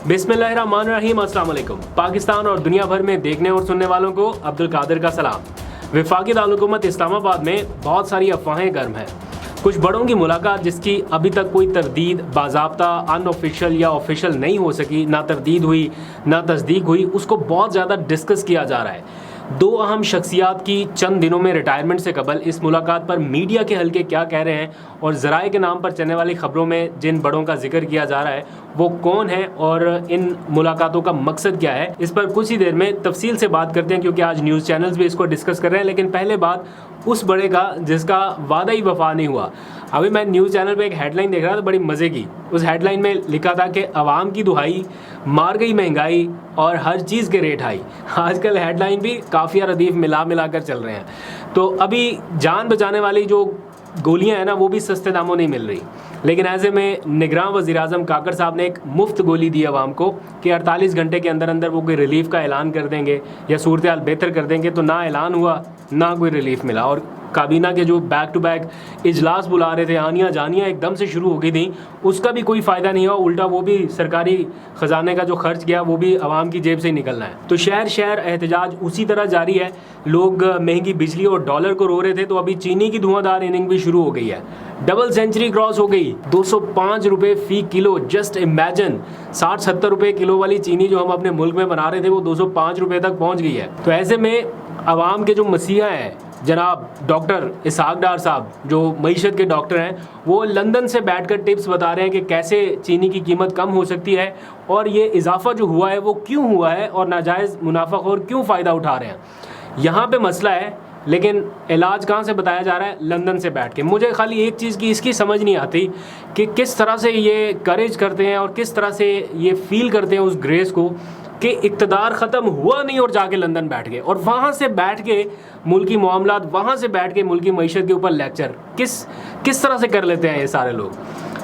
बिस्मिल्लाहिर्रहमानिर्रहीम, अस्सलाम वालेकुम। पाकिस्तान और दुनिया भर में देखने और सुनने वालों को अब्दुल कादिर का सलाम। वफाकी दारुल-हुकूमत इस्लामाबाद में बहुत सारी अफवाहें गर्म हैं। कुछ बड़ों की मुलाकात जिसकी अभी तक कोई तरदीद बाज़ाब्ता अनऑफिशियल या ऑफिशियल नहीं हो सकी, ना तरदीद हुई ना तस्दीक हुई, उसको बहुत ज़्यादा डिस्कस किया जा रहा है। दो अहम शख्सियात की चंद दिनों में रिटायरमेंट से कबल इस मुलाकात पर मीडिया के हल्के क्या कह रहे हैं और ज़राए के नाम पर चलने वाली खबरों में जिन बड़ों का जिक्र किया जा रहा है वो कौन है और इन मुलाकातों का मकसद क्या है, इस पर कुछ ही देर में तफसील से बात करते हैं, क्योंकि आज न्यूज़ चैनल्स भी इसको डिस्कस कर रहे हैं। लेकिन पहले बात उस बड़े का जिसका वादा ही वफा नहीं हुआ। अभी मैं न्यूज़ चैनल पे एक हेडलाइन देख रहा था बड़ी मज़े की। उस हेडलाइन में लिखा था कि अवाम की दुहाई, मार गई महंगाई और हर चीज़ के रेट हाई। आजकल हेडलाइन भी काफ़ी रदीफ मिला कर चल रहे हैं। तो अभी जान बचाने वाली जो गोलियां हैं ना, वो भी सस्ते दामों नहीं मिल रही। लेकिन ऐसे में निगरान वज़ीर-ए-आज़म काकर साहब ने एक मुफ्त गोली दी आवाम को कि 48 घंटे के अंदर अंदर वो कोई रिलीफ का ऐलान कर देंगे या सूरत हाल बेहतर कर देंगे। तो ना ऐलान हुआ ना कोई रिलीफ मिला, और काबीना के जो बैक टू बैक इजलास बुला रहे थे, आनियाँ जानियाँ एकदम से शुरू हो गई थी, उसका भी कोई फ़ायदा नहीं हुआ। उल्टा वो भी सरकारी ख़जाने का जो खर्च गया वो भी आवाम की जेब से ही निकलना है। तो शहर शहर एहतजाज उसी तरह जारी है। लोग महंगी बिजली और डॉलर को रो रहे थे, तो अभी चीनी की धुआंधार इनिंग भी शुरू हो गई है। डबल सेंचुरी क्रॉस हो गई, 205 रुपये फ़ी किलो। जस्ट इमेजिन, 60-70 रुपये किलो वाली चीनी जो हम अपने मुल्क में बना रहे थे वो 205 रुपये तक पहुँच गई है। तो ऐसे में आवाम के जो मसीहा हैं जनाब डॉक्टर इसहाक डार साहब, जो मईशत के डॉक्टर हैं, वो लंदन से बैठकर टिप्स बता रहे हैं कि कैसे चीनी की कीमत कम हो सकती है और ये इजाफा जो हुआ है वो क्यों हुआ है और नाजायज़ मुनाफाखोर क्यों फ़ायदा उठा रहे हैं। यहाँ पे मसला है, लेकिन इलाज कहाँ से बताया जा रहा है? लंदन से बैठ के। मुझे खाली एक चीज़ की इसकी समझ नहीं आती कि किस तरह से ये करेज करते हैं और किस तरह से ये फील करते हैं उस ग्रेस को कि इक़्तिदार ख़त्म हुआ नहीं और जाके लंदन बैठ गए, और वहाँ से बैठ के मुल्की मामलात, वहाँ से बैठ के मुल्की मईशत के ऊपर लेक्चर किस तरह से कर लेते हैं ये सारे लोग।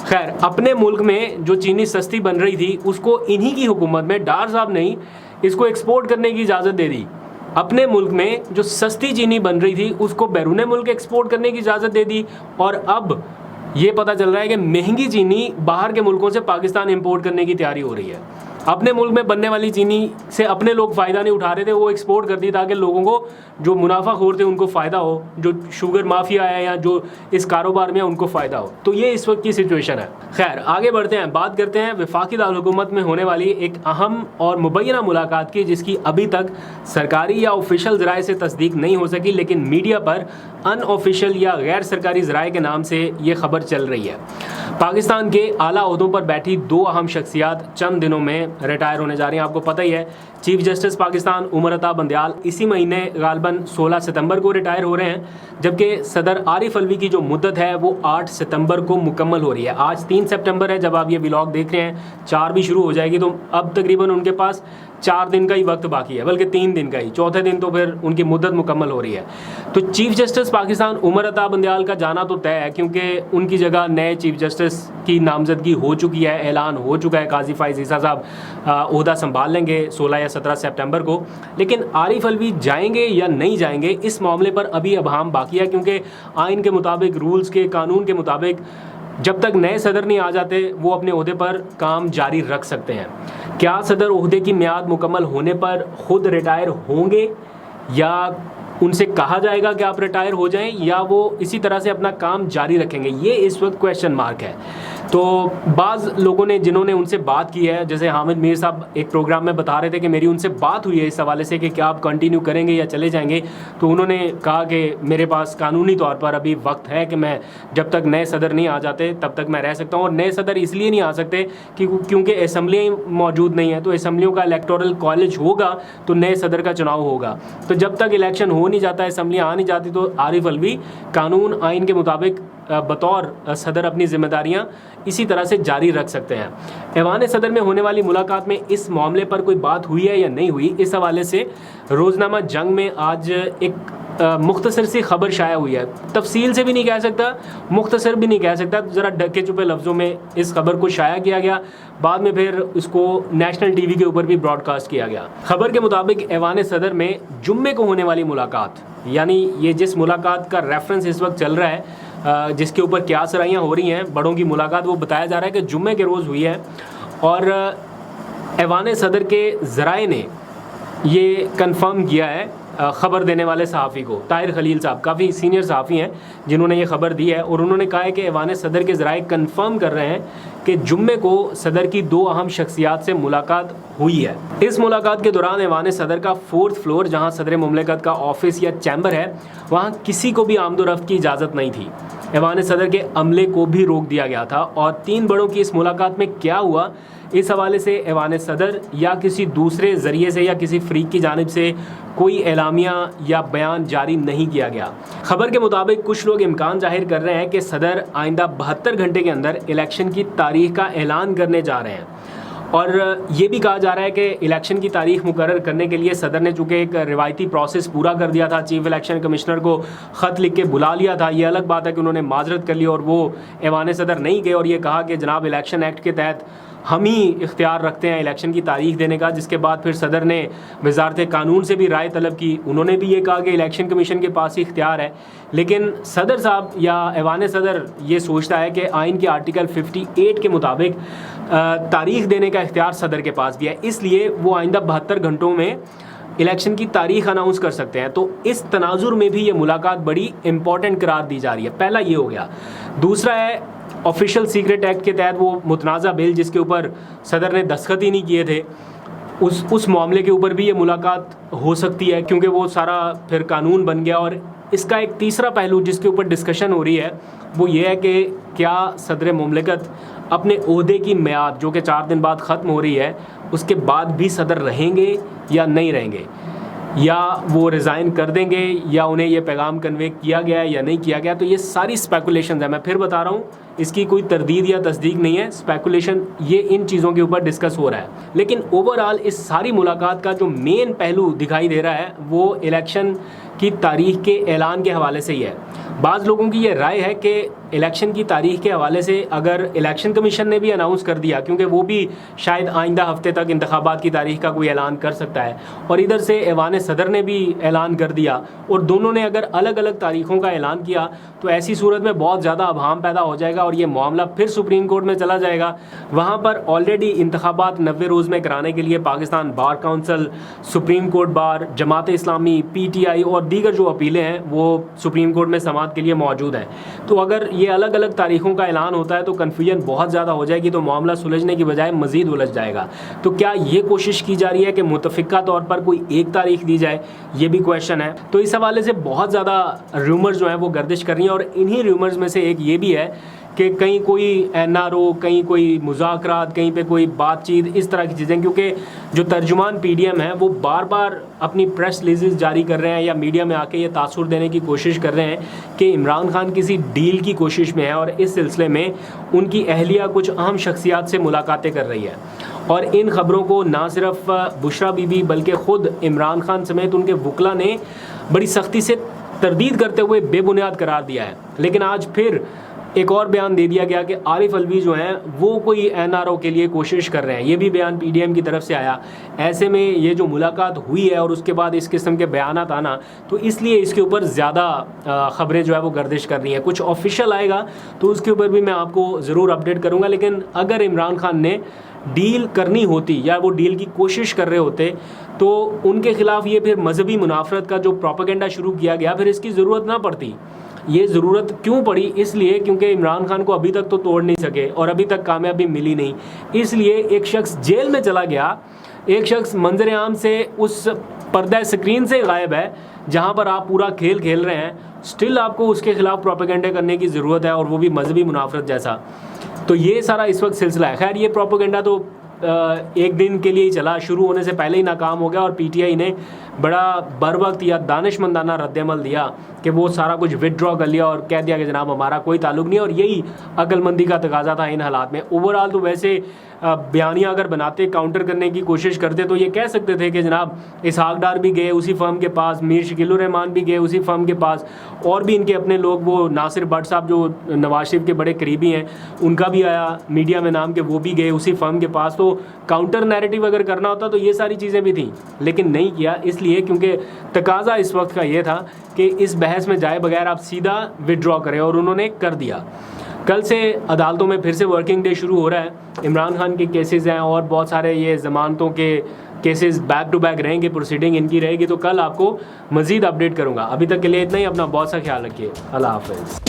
खैर, अपने मुल्क में जो चीनी सस्ती बन रही थी उसको इन्हीं की हुकूमत में डार साहब ने ही इसको एक्सपोर्ट करने की इजाज़त दे दी। अपने मुल्क में जो सस्ती चीनी बन रही थी उसको बैरून मुल्क एक्सपोर्ट करने की इजाज़त दे दी, और अब ये पता चल रहा है कि महंगी चीनी बाहर के मुल्कों से पाकिस्तान इंपोर्ट करने की तैयारी हो रही है। अपने मुल्क में बनने वाली चीनी से अपने लोग फ़ायदा नहीं उठा रहे थे, वो एक्सपोर्ट कर दी ताकि लोगों को जो मुनाफाखोर थे उनको फ़ायदा हो, जो शुगर माफिया है या जो इस कारोबार में उनको फ़ायदा हो। तो ये इस वक्त की सिचुएशन है। खैर, आगे बढ़ते हैं, बात करते हैं वफाकी दारुल-हुकूमत में होने वाली एक अहम और मुबैना मुलाकात की, जिसकी अभी तक सरकारी या ऑफिशियल ज़राए से तस्दीक नहीं हो सकी, लेकिन मीडिया पर अनऑफिशियल या गैर सरकारी ज़राए के नाम से ये खबर चल रही है। पाकिस्तान के आला ओहदों पर बैठी दो अहम शख्सियात चंद दिनों में रिटायर होने जा रही हैं। आपको पता ही है, चीफ जस्टिस पाकिस्तान उमर अता बंदयाल इसी महीने गालबन 16 सितंबर को रिटायर हो रहे हैं, जबकि सदर आरिफ अलवी की जो मुद्दत है वो 8 सितंबर को मुकम्मल हो रही है। आज 3 सितंबर है जब आप ये व्लॉग देख रहे हैं, 4 भी शुरू हो जाएगी, तो अब तकरीबन उनके पास 4 दिन का ही वक्त बाकी है, बल्कि 3 दिन का ही। चौथे दिन तो फिर उनकी मुद्दत मुकम्मल हो रही है। तो चीफ जस्टिस पाकिस्तान उमर अता बंदयाल का जाना तो तय है, क्योंकि उनकी जगह नए चीफ जस्टिस की नामजदगी हो चुकी है, ऐलान हो चुका है। काजी फाइज ईसा साहब ओहदा संभाल लेंगे 16 या 17 सितंबर को। लेकिन आरिफ अलवी जाएंगे या नहीं जाएंगे, इस मामले पर अभी अबहम बाकी है, क्योंकि आइन के मुताबिक, रूल्स के, कानून के मुताबिक जब तक नए सदर नहीं आ जाते वो अपने ओहदे पर काम जारी रख सकते हैं। क्या सदर ओहदे की मियाद मुकम्मल होने पर खुद रिटायर होंगे या उनसे कहा जाएगा कि आप रिटायर हो जाएं, या वो इसी तरह से अपना काम जारी रखेंगे, ये इस वक्त क्वेश्चन मार्क है। तो बाज़ लोगों ने जिन्होंने उनसे बात की है, जैसे हामिद मीर साहब एक प्रोग्राम में बता रहे थे कि मेरी उनसे बात हुई है इस हवाले से कि क्या आप कंटिन्यू करेंगे या चले जाएंगे, तो उन्होंने कहा कि मेरे पास कानूनी तौर पर अभी वक्त है कि मैं जब तक नए सदर नहीं आ जाते तब तक मैं रह सकता हूँ। और नए सदर इसलिए नहीं आ सकते कि क्योंकि असम्बलियाँ मौजूद नहीं है, तो असम्बलियों का इलेक्टोरल कॉलेज होगा तो नए सदर का चुनाव होगा। तो जब तक इलेक्शन हो नहीं जाता, असम्बलियाँ आ नहीं जाती, तो आरिफ अलवी कानून आइन के मुताबिक बतौर सदर अपनी जिम्मेदारियां इसी तरह से जारी रख सकते हैं। ऐवान सदर में होने वाली मुलाकात में इस मामले पर कोई बात हुई है या नहीं हुई, इस हवाले से रोज़नामा जंग में आज एक मुख्तसर सी खबर शाया हुई है। तफसील से भी नहीं कह सकता, मुख्तसर भी नहीं कह सकता, ज़रा ढके छुपे लफ्ज़ों में इस खबर को शाया किया गया। बाद में फिर इसको नेशनल टीवी के ऊपर भी ब्रॉडकास्ट किया गया। खबर के मुताबिक ऐवान सदर में जुम्मे को होने वाली मुलाकात, यानी ये जिस मुलाकात का रेफरेंस इस वक्त चल रहा है, जिसके ऊपर क्या सराइयाँ हो रही हैं, बड़ों की मुलाकात, वो बताया जा रहा है कि जुम्मे के रोज़ हुई है। और ایوان صدر کے ذرائع نے یہ کنفرم کیا ہے خبر دینے والے صحافی کو، طاہر خلیل صاحب کافی سینئر صحافی ہیں جنہوں نے یہ خبر دی ہے، اور انہوں نے کہا ہے کہ ایوان صدر کے ذرائع کنفرم کر رہے ہیں کہ جمعے کو صدر کی 2 اہم شخصیات سے ملاقات ہوئی ہے۔ اس ملاقات کے دوران ایوان صدر کا 4th فلور جہاں صدر مملکت کا آفس یا چیمبر ہے، وہاں کسی کو بھی آمد و رفت کی اجازت نہیں تھی۔ ایوان صدر کے عملے کو بھی روک دیا گیا تھا، اور 3 بڑوں کی اس ملاقات میں کیا ہوا، اس حوالے سے ایوان صدر یا کسی دوسرے ذریعے سے یا کسی فریق کی جانب سے کوئی اعلامیہ یا بیان جاری نہیں کیا گیا۔ خبر کے مطابق کچھ لوگ امکان ظاہر کر رہے ہیں کہ صدر آئندہ 72 گھنٹے کے اندر الیکشن کی تاریخ کا اعلان کرنے جا رہے ہیں، اور یہ بھی کہا جا رہا ہے کہ الیکشن کی تاریخ مقرر کرنے کے لیے صدر نے چونکہ ایک روایتی پروسیس پورا کر دیا تھا، چیف الیکشن کمشنر کو خط لکھ کے بلا لیا تھا۔ یہ الگ بات ہے کہ انہوں نے معذرت کر لی اور وہ ایوان صدر نہیں گئے اور یہ کہا کہ جناب الیکشن ایکٹ کے تحت ہم ہی اختیار رکھتے ہیں الیکشن کی تاریخ دینے کا، جس کے بعد پھر صدر نے وزارت قانون سے بھی رائے طلب کی، انہوں نے بھی یہ کہا کہ الیکشن کمیشن کے پاس ہی اختیار ہے۔ لیکن صدر صاحب یا ایوان صدر یہ سوچتا ہے کہ آئین کے آرٹیکل 58 کے مطابق تاریخ دینے کا اختیار صدر کے پاس بھی ہے، اس لیے وہ آئندہ 72 گھنٹوں میں الیکشن کی تاریخ اناؤنس کر سکتے ہیں۔ تو اس تناظر میں بھی یہ ملاقات بڑی امپورٹنٹ قرار دی جا رہی ہے۔ پہلا یہ ہو گیا۔ دوسرا ہے آفیشیل سیکرٹ ایکٹ کے تحت وہ متنازع بل جس کے اوپر صدر نے دستخط ہی نہیں کیے تھے، اس معاملے کے اوپر بھی یہ ملاقات ہو سکتی ہے، کیونکہ وہ سارا پھر قانون بن گیا۔ اور اس کا ایک تیسرا پہلو جس کے اوپر ڈسکشن ہو رہی ہے وہ یہ ہے کہ کیا صدر مملکت اپنے عہدے کی میعاد جو کہ 4 دن بعد ختم ہو رہی ہے اس کے بعد بھی صدر رہیں گے یا نہیں رہیں گے، یا وہ ریزائن کر دیں گے، یا انہیں یہ پیغام کنوے کیا گیا ہے یا نہیں کیا گیا۔ تو یہ ساری اسپیکولیشنز ہیں، میں پھر بتا رہا ہوں اس کی کوئی تردید یا تصدیق نہیں ہے، اسپیکولیشن یہ ان چیزوں کے اوپر ڈسکس ہو رہا ہے۔ لیکن اوور آل اس ساری ملاقات کا جو مین پہلو دکھائی دے رہا ہے وہ الیکشن کی تاریخ کے اعلان کے حوالے سے ہی ہے۔ بعض لوگوں کی یہ رائے ہے کہ الیکشن کی تاریخ کے حوالے سے اگر الیکشن کمیشن نے بھی اناؤنس کر دیا، کیونکہ وہ بھی شاید آئندہ ہفتے تک انتخابات کی تاریخ کا کوئی اعلان کر سکتا ہے، اور ادھر سے ایوان صدر نے بھی اعلان کر دیا، اور دونوں نے اگر الگ الگ تاریخوں کا اعلان کیا تو ایسی صورت میں بہت زیادہ ابہام پیدا ہو جائے گا اور یہ معاملہ پھر سپریم کورٹ میں چلا جائے گا۔ وہاں پر آلریڈی انتخابات 90 روز میں کرانے کے لیے Pakistan bar council, supreme court bar, Jamaat Islami, PTI اور دیگر جو اپیلیں ہیں وہ سپریم کورٹ میں سماعت کے لیے موجود ہیں۔ تو اگر یہ الگ الگ تاریخوں کا اعلان ہوتا ہے تو کنفیوژن بہت زیادہ ہو جائے گی، تو معاملہ سلجھنے کی بجائے مزید الجھ جائے گا۔ تو کیا یہ کوشش کی جا رہی ہے کہ متفقہ طور پر کوئی ایک تاریخ دی جائے، یہ بھی کویشچن ہے۔ تو اس حوالے سے بہت زیادہ ریومرز جو ہیں وہ گردش کر رہی ہیں، اور انہی ریومرز میں سے ایک یہ بھی ہے کہ کہیں کوئی NRO، کہیں کوئی مذاکرات، کہیں پہ کوئی بات چیت، اس طرح کی چیزیں، کیونکہ جو ترجمان PDM ہیں وہ بار بار اپنی پریس ریلیزز جاری کر رہے ہیں یا میڈیا میں آ کے یہ تاثر دینے کی کوشش کر رہے ہیں کہ عمران خان کسی ڈیل کی کوشش میں ہے، اور اس سلسلے میں ان کی اہلیہ کچھ اہم شخصیات سے ملاقاتیں کر رہی ہے۔ اور ان خبروں کو نہ صرف بشرا بی بی بلکہ خود عمران خان سمیت ان کے وکلاء نے بڑی سختی سے تردید کرتے ہوئے بے بنیاد قرار دیا ہے۔ لیکن آج پھر ایک اور بیان دے دیا گیا کہ عارف الوی جو ہیں وہ کوئی NRO کے لیے کوشش کر رہے ہیں، یہ بھی بیان PDM کی طرف سے آیا۔ ایسے میں یہ جو ملاقات ہوئی ہے اور اس کے بعد اس قسم کے بیانات آنا، تو اس لیے اس کے اوپر زیادہ خبریں جو ہے وہ گردش کر رہی ہیں۔ کچھ آفیشیل آئے گا تو اس کے اوپر بھی میں آپ کو ضرور اپڈیٹ کروں گا، لیکن اگر عمران خان نے ڈیل کرنی ہوتی یا وہ ڈیل کی کوشش کر رہے ہوتے تو ان کے خلاف یہ پھر مذہبی منافرت کا جو پروپیگنڈا شروع کیا گیا پھر اس کی ضرورت نہ پڑتی۔ یہ ضرورت کیوں پڑی؟ اس لیے کیونکہ عمران خان کو ابھی تک تو توڑ نہیں سکے اور ابھی تک کامیابی ملی نہیں، اس لیے ایک شخص جیل میں چلا گیا، ایک شخص منظر عام سے اس پردہ سکرین سے غائب ہے جہاں پر آپ پورا کھیل کھیل رہے ہیں، سٹل آپ کو اس کے خلاف پروپیگنڈا کرنے کی ضرورت ہے، اور وہ بھی مذہبی منافرت جیسا۔ تو یہ سارا اس وقت سلسلہ ہے۔ خیر، یہ پروپیگنڈا تو ایک دن کے لیے ہی چلا، شروع ہونے سے پہلے ہی ناکام ہو گیا، اور PTI نے بڑا بر وقت یا دانشمندانہ رد عمل دیا کہ وہ سارا کچھ وڈرا کر لیا اور کہہ دیا کہ جناب ہمارا کوئی تعلق نہیں، اور یہی عقل مندی کا تقاضا تھا ان حالات میں۔ اوور آل تو ویسے بیانیہ اگر بناتے، کاؤنٹر کرنے کی کوشش کرتے تو یہ کہہ سکتے تھے کہ جناب اسحاق ڈار بھی گئے اسی فرم کے پاس، میر شکیل الرحمان بھی گئے اسی فرم کے پاس، اور بھی ان کے اپنے لوگ، وہ ناصر بٹ صاحب جو نواز شریف کے بڑے قریبی ہیں ان کا بھی آیا میڈیا میں نام کہ وہ بھی گئے اسی فرم کے پاس۔ تو کاؤنٹر نیریٹو اگر کرنا ہوتا تو یہ ساری چیزیں بھی تھیں، لیکن نہیں کیا، اس لیے کیونکہ تقاضا اس وقت کا یہ تھا کہ اس بحث میں جائے بغیر آپ سیدھا وڈرا کریں، اور انہوں نے کر دیا۔ کل سے عدالتوں میں پھر سے ورکنگ ڈے شروع ہو رہا ہے. عمران خان کے کیسز ہیں اور بہت سارے یہ ضمانتوں کے کیسز بیک ٹو بیک رہیں گے, پروسیڈنگ ان کی رہے گی, تو کل آپ کو مزید اپڈیٹ کروں گا. ابھی تک کے لیے اتنا ہی. اپنا بہت سا خیال رکھیے. اللہ حافظ.